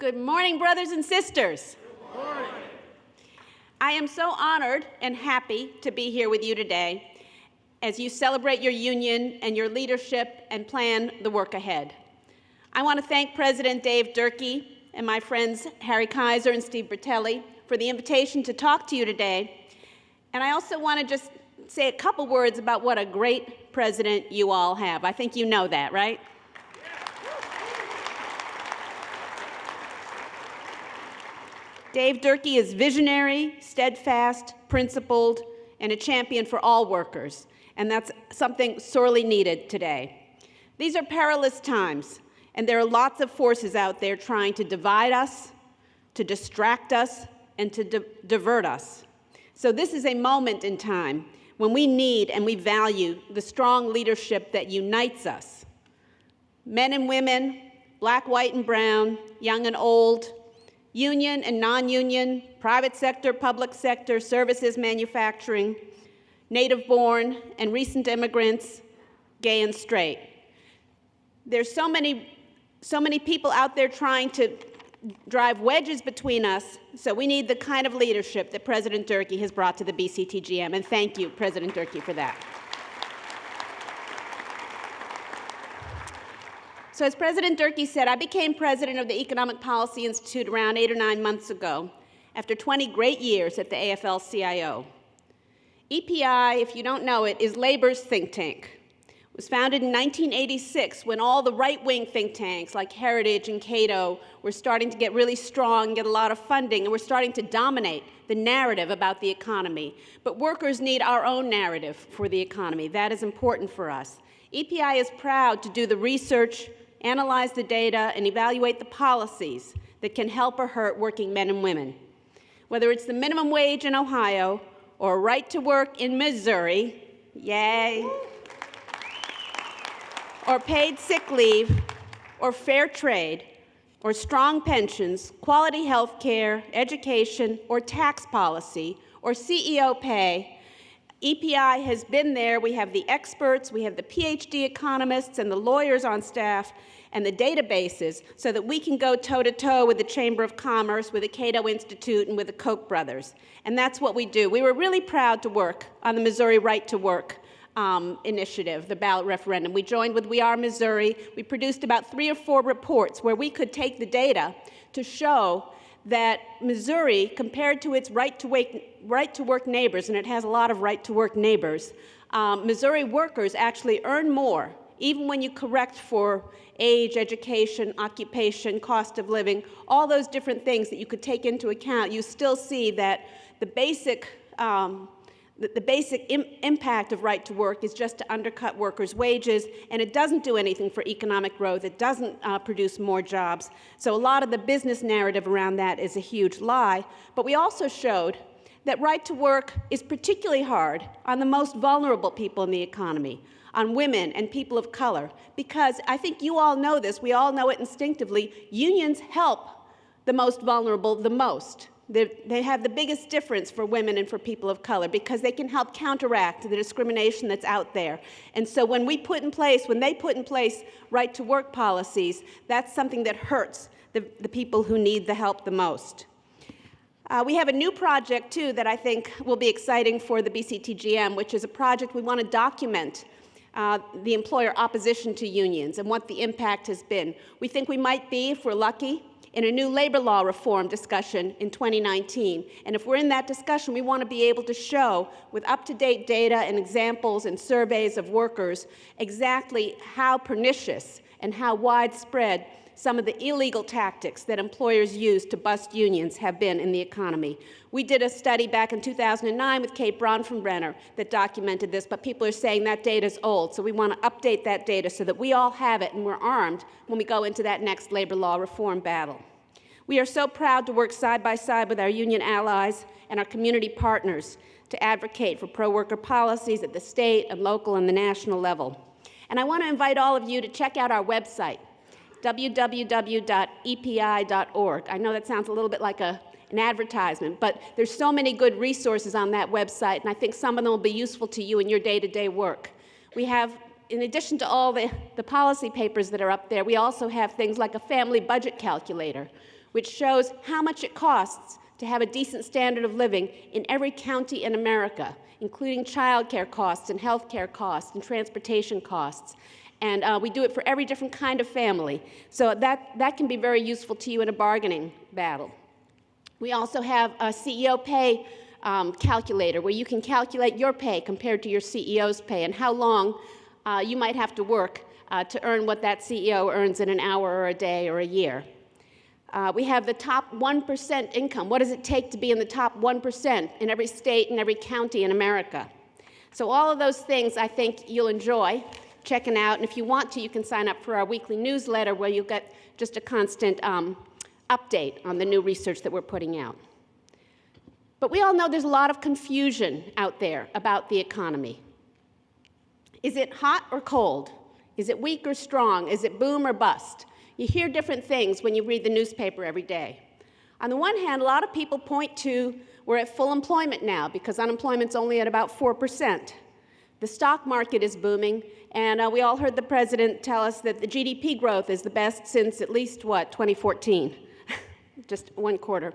Good morning, brothers and sisters. Good morning. I am so honored and happy to be here with you today as you celebrate your union and your leadership and plan the work ahead. I want to thank President Dave Durkee and my friends Harry Kaiser and Steve Bertelli for the invitation to talk to you today. And I also want to just say a couple words about what a great president you all have. I think you know that, right? Dave Durkee is visionary, steadfast, principled, and a champion for all workers, and that's something sorely needed today. These are perilous times, and there are lots of forces out there trying to divide us, to distract us, and to divert us. So this is a moment in time when we need and we value the strong leadership that unites us. Men and women, black, white, and brown, young and old, union and non-union, private sector, public sector, services, manufacturing, native-born and recent immigrants, gay and straight. There's so many people out there trying to drive wedges between us, so we need the kind of leadership that President Durkee has brought to the BCTGM, and thank you, President Durkee, for that. So as President Durkee said, I became president of the Economic Policy Institute around 8 or 9 months ago, after 20 great years at the AFL-CIO. EPI, if you don't know it, is labor's think tank. It was founded in 1986 when all the right-wing think tanks like Heritage and Cato were starting to get really strong, get a lot of funding, and were starting to dominate the narrative about the economy. But workers need our own narrative for the economy. That is important for us. EPI is proud to do the research, analyze the data, and evaluate the policies that can help or hurt working men and women. Whether it's the minimum wage in Ohio, or right to work in Missouri, yay, or paid sick leave, or fair trade, or strong pensions, quality health care, education, or tax policy, or CEO pay, EPI has been there. We have the experts, we have the PhD economists and the lawyers on staff and the databases so that we can go toe-to-toe with the Chamber of Commerce, with the Cato Institute, and with the Koch brothers. And that's what we do. We were really proud to work on the Missouri Right to Work initiative, the ballot referendum. We joined with We Are Missouri. We produced about 3 or 4 reports where we could take the data to show that Missouri, compared to its right-to-work neighbors, and it has a lot of right-to-work neighbors, Missouri workers actually earn more, even when you correct for age, education, occupation, cost of living, all those different things that you could take into account. You still see that the basic impact of right to work is just to undercut workers' wages, and it doesn't do anything for economic growth. It doesn't produce more jobs. So a lot of the business narrative around that is a huge lie. But we also showed that right to work is particularly hard on the most vulnerable people in the economy, on women and people of color, because I think you all know this, we all know it instinctively, unions help the most vulnerable the most. They have the biggest difference for women and for people of color because they can help counteract the discrimination that's out there. And so when they put in place right-to-work policies, that's something that hurts the people who need the help the most. We have a new project, too, that I think will be exciting for the BCTGM, which is a project we want to document the employer opposition to unions and what the impact has been. We think we might be, if we're lucky, in a new labor law reform discussion in 2019. And if we're in that discussion, we want to be able to show, with up-to-date data and examples and surveys of workers, exactly how pernicious and how widespread some of the illegal tactics that employers use to bust unions have been in the economy. We did a study back in 2009 with Kate Bronfenbrenner that documented this, but people are saying that data is old, so we want to update that data so that we all have it and we're armed when we go into that next labor law reform battle. We are so proud to work side by side with our union allies and our community partners to advocate for pro-worker policies at the state and local and the national level. And I want to invite all of you to check out our website, www.epi.org. I know that sounds a little bit like an advertisement, but there's so many good resources on that website, and I think some of them will be useful to you in your day-to-day work. We have, in addition to all the policy papers that are up there, we also have things like a family budget calculator, which shows how much it costs to have a decent standard of living in every county in America, including child care costs and health care costs and transportation costs. And we do it for every different kind of family. So that can be very useful to you in a bargaining battle. We also have a CEO pay calculator where you can calculate your pay compared to your CEO's pay and how long you might have to work to earn what that CEO earns in an hour or a day or a year. We have the top 1% income. What does it take to be in the top 1% in every state and every county in America? So all of those things I think you'll enjoy checking out. And if you want to, you can sign up for our weekly newsletter where you'll get just a constant update on the new research that we're putting out. But we all know there's a lot of confusion out there about the economy. Is it hot or cold? Is it weak or strong? Is it boom or bust? You hear different things when you read the newspaper every day. On the one hand, a lot of people point to we're at full employment now because unemployment's only at about 4%. The stock market is booming, and we all heard the president tell us that the GDP growth is the best since at least, 2014, just one quarter.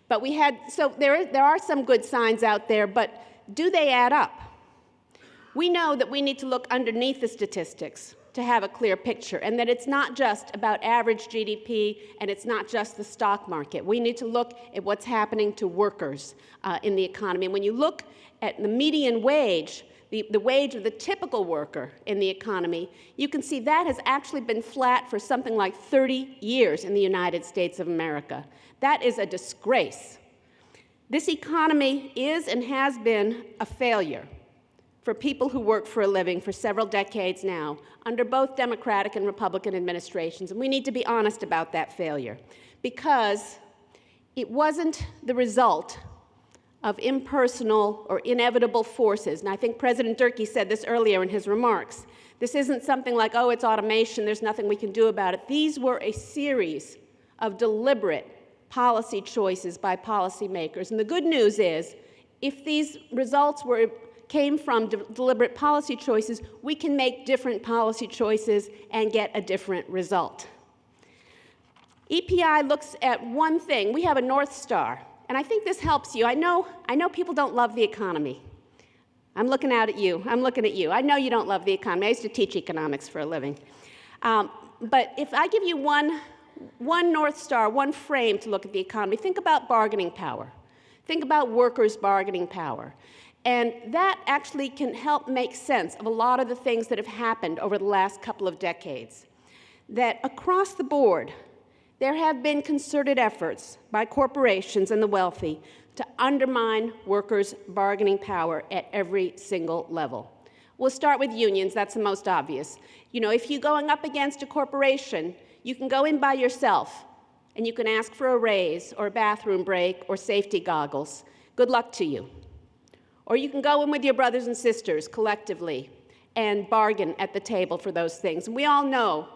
But so there are some good signs out there, but do they add up? We know that we need to look underneath the statistics to have a clear picture, and that it's not just about average GDP, and it's not just the stock market. We need to look at what's happening to workers in the economy. And when you look at the median wage, the wage of the typical worker in the economy, you can see that has actually been flat for something like 30 years in the United States of America. That is a disgrace. This economy is and has been a failure for people who work for a living for several decades now, under both Democratic and Republican administrations. And we need to be honest about that failure, because it wasn't the result of impersonal or inevitable forces. And I think President Durkee said this earlier in his remarks. This isn't something like, oh, it's automation, there's nothing we can do about it. These were a series of deliberate policy choices by policymakers. And the good news is, if these results came from deliberate policy choices, we can make different policy choices and get a different result. EPI looks at one thing. We have a North Star, and I think this helps you. I know people don't love the economy. I'm looking out at you. I'm looking at you. I know you don't love the economy. I used to teach economics for a living. But if I give you one North Star, one frame to look at the economy, think about bargaining power. Think about workers' bargaining power. And that actually can help make sense of a lot of the things that have happened over the last couple of decades. That across the board, there have been concerted efforts by corporations and the wealthy to undermine workers' bargaining power at every single level. We'll start with unions. That's the most obvious. You know, if you're going up against a corporation, you can go in by yourself and you can ask for a raise or a bathroom break or safety goggles. Good luck to you. Or you can go in with your brothers and sisters collectively and bargain at the table for those things. And we all know,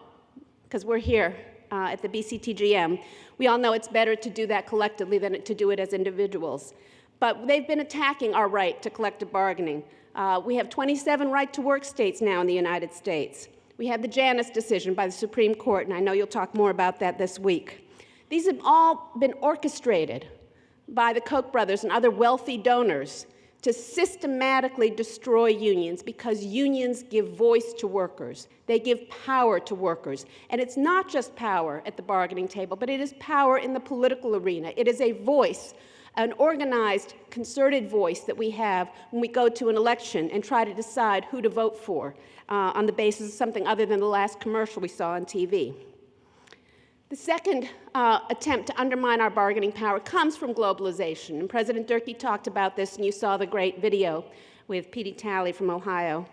because we're here at the BCTGM, we all know it's better to do that collectively than to do it as individuals. But they've been attacking our right to collective bargaining. We have 27 right-to-work states now in the United States. We have the Janus decision by the Supreme Court, and I know you'll talk more about that this week. These have all been orchestrated by the Koch brothers and other wealthy donors to systematically destroy unions, because unions give voice to workers. They give power to workers. And it's not just power at the bargaining table, but it is power in the political arena. It is a voice, an organized, concerted voice that we have when we go to an election and try to decide who to vote for on the basis of something other than the last commercial we saw on TV. The second attempt to undermine our bargaining power comes from globalization. And President Durkee talked about this, and you saw the great video with Petey Talley from Ohio.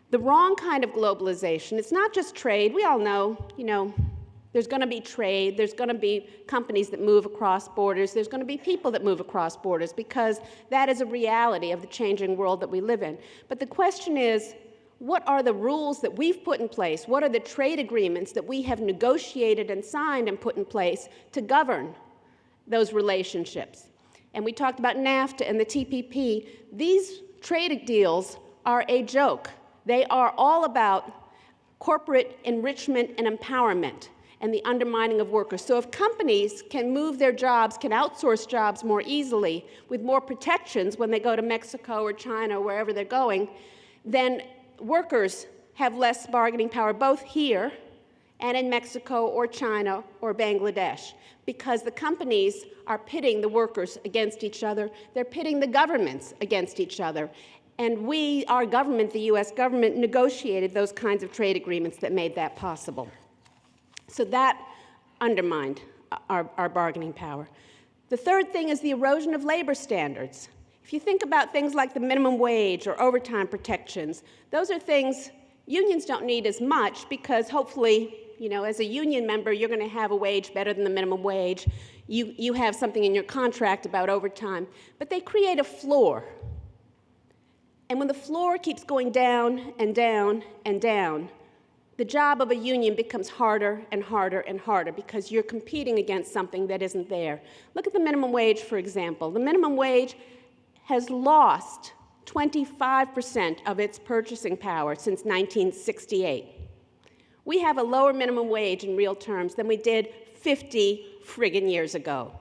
The wrong kind of globalization, it's not just trade. We all know, there's going to be trade. There's going to be companies that move across borders. There's going to be people that move across borders, because that is a reality of the changing world that we live in. But the question is, what are the rules that we've put in place? What are the trade agreements that we have negotiated and signed and put in place to govern those relationships? And we talked about NAFTA and the TPP. These trade deals are a joke. They are all about corporate enrichment and empowerment. and the undermining of workers. So if companies can move their jobs, can outsource jobs more easily with more protections when they go to Mexico or China or wherever they're going, then workers have less bargaining power both here and in Mexico or China or Bangladesh, because the companies are pitting the workers against each other. They're pitting the governments against each other. And our government, the US government, negotiated those kinds of trade agreements that made that possible. So that undermined our bargaining power. The third thing is the erosion of labor standards. If you think about things like the minimum wage or overtime protections, those are things unions don't need as much, because hopefully, as a union member, you're going to have a wage better than the minimum wage. You have something in your contract about overtime. But they create a floor. And when the floor keeps going down and down and down, the job of a union becomes harder and harder and harder, because you're competing against something that isn't there. Look at the minimum wage, for example. The minimum wage has lost 25% of its purchasing power since 1968. We have a lower minimum wage in real terms than we did 50 friggin' years ago.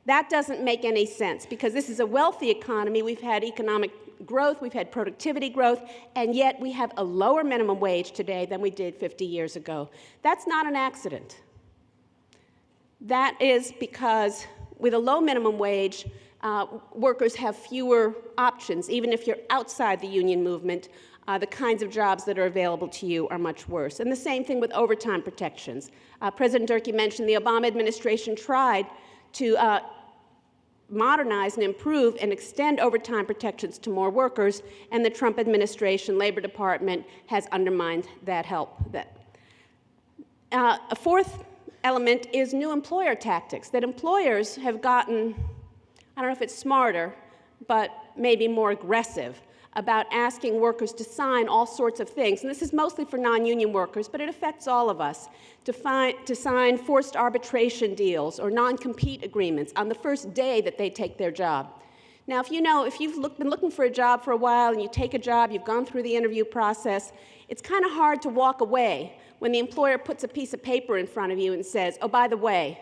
That doesn't make any sense, because this is a wealthy economy. We've had economic growth, we've had productivity growth, and yet we have a lower minimum wage today than we did 50 years ago. That's not an accident. That is because with a low minimum wage, workers have fewer options. Even if you're outside the union movement, the kinds of jobs that are available to you are much worse. And the same thing with overtime protections. President Durkee mentioned the Obama administration tried to modernize and improve and extend overtime protections to more workers, and the Trump administration, Labor Department, has undermined that help. A fourth element is new employer tactics, that employers have gotten, I don't know if it's smarter, but maybe more aggressive about asking workers to sign all sorts of things. And this is mostly for non-union workers, but it affects all of us, to sign forced arbitration deals or non-compete agreements on the first day that they take their job. Now, if you've been looking for a job for a while and you take a job, you've gone through the interview process, it's kind of hard to walk away when the employer puts a piece of paper in front of you and says, oh, by the way,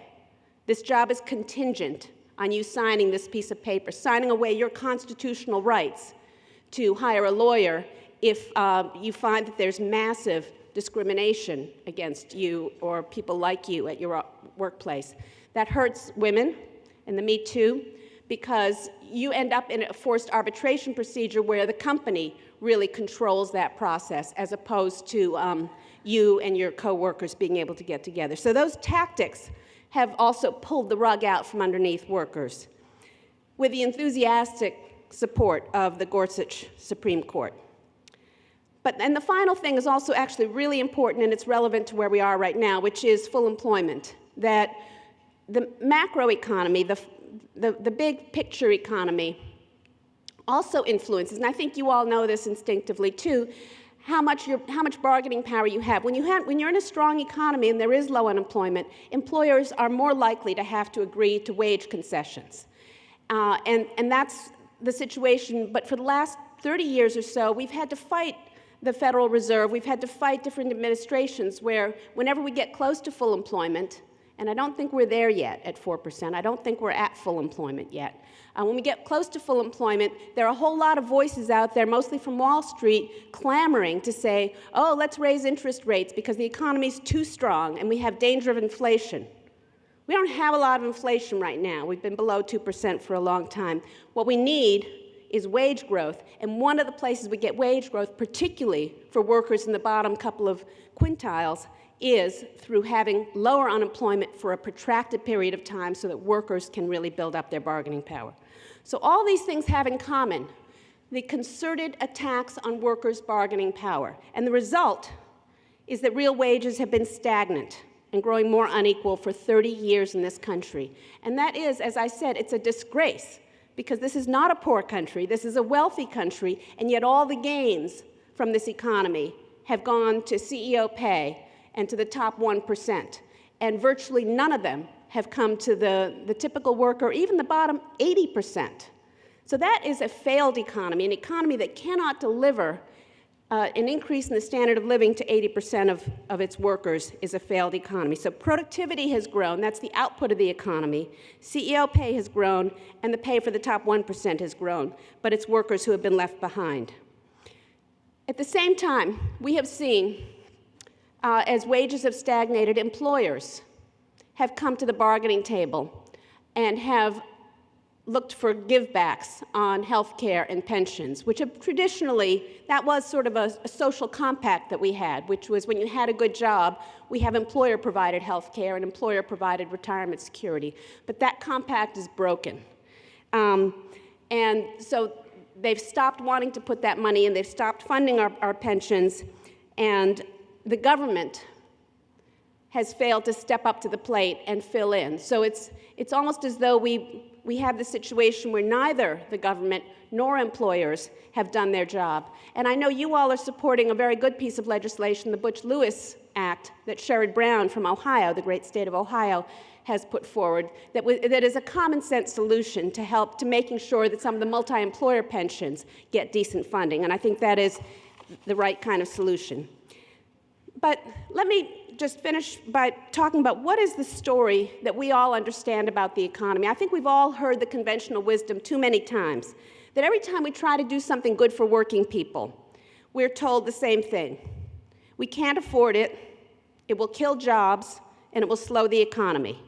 this job is contingent on you signing this piece of paper, signing away your constitutional rights to hire a lawyer if you find that there's massive discrimination against you or people like you at your workplace. That hurts women in the Me Too, because you end up in a forced arbitration procedure where the company really controls that process, as opposed to you and your coworkers being able to get together. So those tactics have also pulled the rug out from underneath workers, with the enthusiastic support of the Gorsuch Supreme Court. And the final thing is also actually really important, and it's relevant to where we are right now, which is full employment. That the macroeconomy, the big picture economy, also influences, and I think you all know this instinctively too, how much bargaining power you have. When you're in a strong economy and there is low unemployment, employers are more likely to have to agree to wage concessions. And that's the situation, but for the last 30 years or so, we've had to fight the Federal Reserve, we've had to fight different administrations where whenever we get close to full employment, and I don't think we're there yet at 4%, I don't think we're at full employment yet. When we get close to full employment, there are a whole lot of voices out there, mostly from Wall Street, clamoring to say, oh, let's raise interest rates because the economy's too strong and we have danger of inflation. We don't have a lot of inflation right now. We've been below 2% for a long time. What we need is wage growth, and one of the places we get wage growth, particularly for workers in the bottom couple of quintiles, is through having lower unemployment for a protracted period of time so that workers can really build up their bargaining power. So all these things have in common the concerted attacks on workers' bargaining power, and the result is that real wages have been stagnant and growing more unequal for 30 years in this country. And that is, as I said, it's a disgrace, because this is not a poor country, this is a wealthy country, and yet all the gains from this economy have gone to CEO pay and to the top 1%, and virtually none of them have come to the typical worker, even the bottom 80%. So that is a failed economy, an economy that cannot deliver an increase in the standard of living to 80% of its workers is a failed economy. So productivity has grown. That's the output of the economy. CEO pay has grown, and the pay for the top 1% has grown. But it's workers who have been left behind. At the same time, we have seen, as wages have stagnated, employers have come to the bargaining table and have looked for givebacks on health care and pensions, which have traditionally, that was sort of a social compact that we had, which was when you had a good job, we have employer-provided health care and employer-provided retirement security. But that compact is broken. And so they've stopped wanting to put that money in, they've stopped funding our pensions, and the government has failed to step up to the plate and fill in. So it's almost as though we have the situation where neither the government nor employers have done their job. And I know you all are supporting a very good piece of legislation, the Butch-Lewis Act, that Sherrod Brown from Ohio, the great state of Ohio, has put forward, that is a common sense solution to help to making sure that some of the multi-employer pensions get decent funding. And I think that is the right kind of solution. But let me just finish by talking about what is the story that we all understand about the economy. I think we've all heard the conventional wisdom too many times, that every time we try to do something good for working people, we're told the same thing. We can't afford it, it will kill jobs, and it will slow the economy.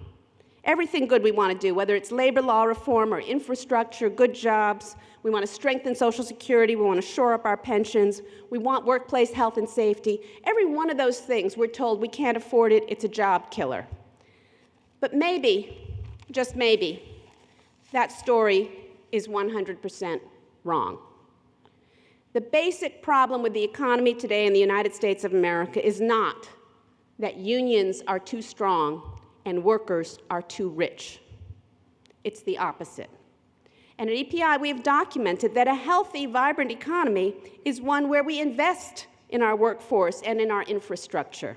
Everything good we want to do, whether it's labor law reform or infrastructure, good jobs, we want to strengthen Social Security, we want to shore up our pensions, we want workplace health and safety. Every one of those things, we're told we can't afford it, it's a job killer. But maybe, just maybe, that story is 100% wrong. The basic problem with the economy today in the United States of America is not that unions are too strong and workers are too rich. It's the opposite. And at EPI, we have documented that a healthy, vibrant economy is one where we invest in our workforce and in our infrastructure.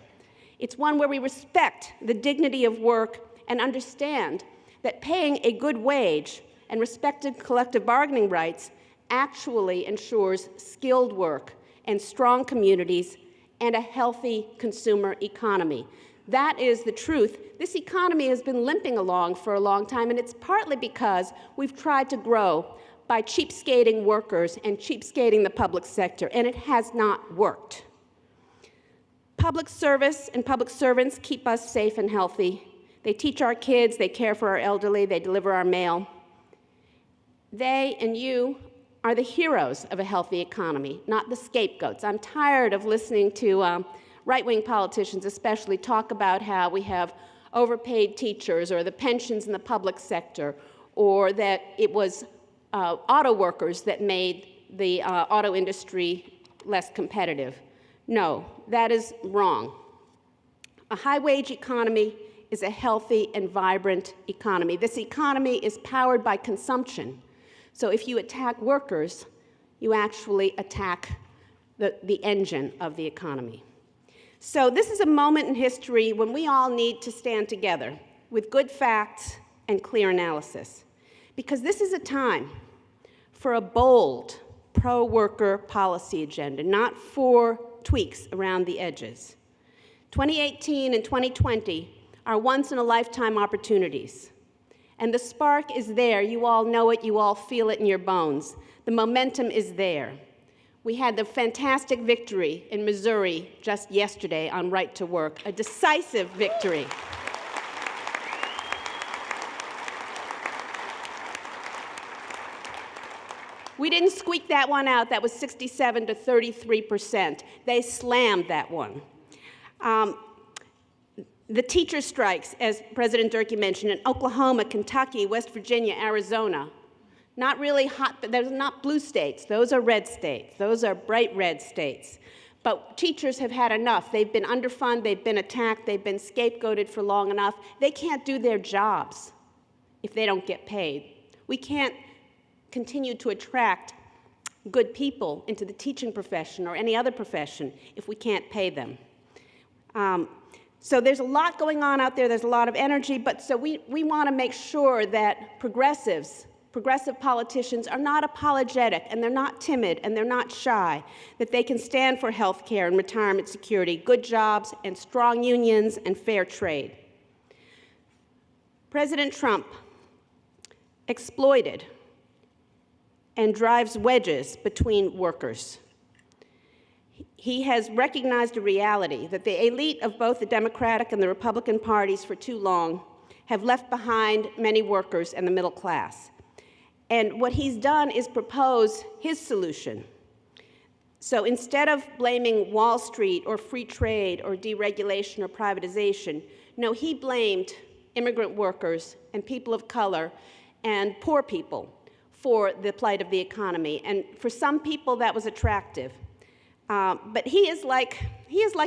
It's one where we respect the dignity of work and understand that paying a good wage and respected collective bargaining rights actually ensures skilled work and strong communities and a healthy consumer economy. That is the truth. This economy has been limping along for a long time, and it's partly because we've tried to grow by cheapskating workers and cheapskating the public sector, and it has not worked. Public service and public servants keep us safe and healthy. They teach our kids, they care for our elderly, they deliver our mail. They and you are the heroes of a healthy economy, not the scapegoats. I'm tired of listening to right-wing politicians especially talk about how we have overpaid teachers or the pensions in the public sector, or that it was auto workers that made the auto industry less competitive. No, that is wrong. A high-wage economy is a healthy and vibrant economy. This economy is powered by consumption. So if you attack workers, you actually attack the engine of the economy. So this is a moment in history when we all need to stand together with good facts and clear analysis, because this is a time for a bold pro-worker policy agenda, not for tweaks around the edges. 2018 and 2020 are once-in-a-lifetime opportunities, and the spark is there. You all know it, you all feel it in your bones. The momentum is there. We had the fantastic victory in Missouri just yesterday on right to work, a decisive victory. We didn't squeak that one out. That was 67 to 33%. They slammed that one. The teacher strikes, as President Durkee mentioned, in Oklahoma, Kentucky, West Virginia, Arizona. Not really hot, but those are not blue states. Those are red states. Those are bright red states. But teachers have had enough. They've been underfunded, they've been attacked, they've been scapegoated for long enough. They can't do their jobs if they don't get paid. We can't continue to attract good people into the teaching profession or any other profession if we can't pay them. So there's a lot going on out there. There's a lot of energy, but so we want to make sure that progressives progressive politicians are not apologetic, and they're not timid, and they're not shy, that they can stand for health care and retirement security, good jobs, and strong unions and fair trade. President Trump exploited and drives wedges between workers. He has recognized a reality that the elite of both the Democratic and the Republican parties for too long have left behind many workers and the middle class. And what he's done is propose his solution. So instead of blaming Wall Street or free trade or deregulation or privatization, no, he blamed immigrant workers and people of color and poor people for the plight of the economy. And for some people, that was attractive. But he is like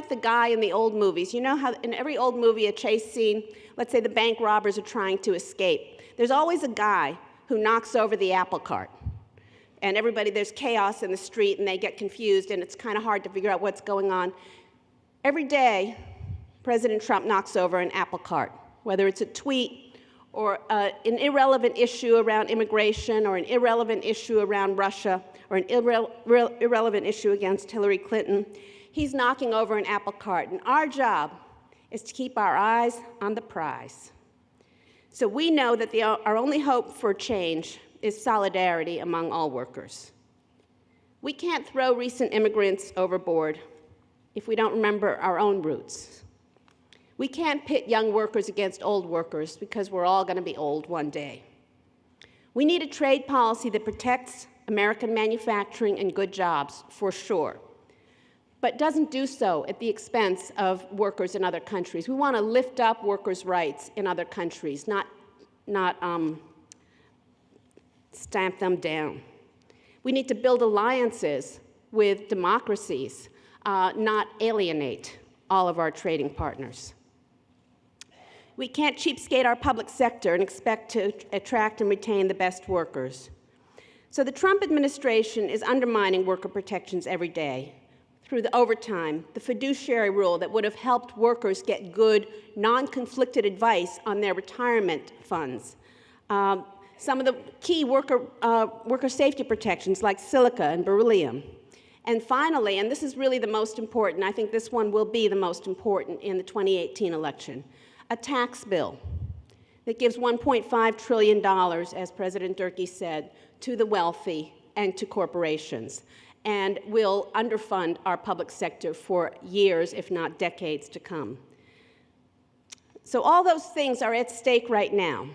the guy in the old movies. You know how in every old movie, a chase scene, let's say the bank robbers are trying to escape. There's always a guy who knocks over the apple cart. And there's chaos in the street, and they get confused, and it's kind of hard to figure out what's going on. Every day, President Trump knocks over an apple cart, whether it's a tweet or an irrelevant issue around immigration or an irrelevant issue around Russia or an irrelevant issue against Hillary Clinton. He's knocking over an apple cart, and our job is to keep our eyes on the prize. So we know that our only hope for change is solidarity among all workers. We can't throw recent immigrants overboard if we don't remember our own roots. We can't pit young workers against old workers because we're all going to be old one day. We need a trade policy that protects American manufacturing and good jobs, for sure, but doesn't do so at the expense of workers in other countries. We want to lift up workers' rights in other countries, not stamp them down. We need to build alliances with democracies, not alienate all of our trading partners. We can't cheapskate our public sector and expect to attract and retain the best workers. So the Trump administration is undermining worker protections every day through the overtime, the fiduciary rule that would have helped workers get good, non-conflicted advice on their retirement funds. Some of the key worker safety protections like silica and beryllium. And finally, and this is really the most important, I think this one will be the most important in the 2018 election, a tax bill that gives $1.5 trillion, as President Durkee said, to the wealthy and to corporations, and will underfund our public sector for years, if not decades, to come. So all those things are at stake right now.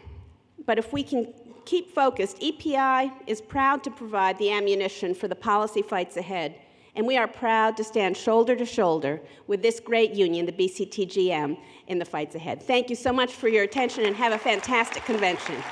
But if we can keep focused, EPI is proud to provide the ammunition for the policy fights ahead, and we are proud to stand shoulder to shoulder with this great union, the BCTGM, in the fights ahead. Thank you so much for your attention, and have a fantastic convention.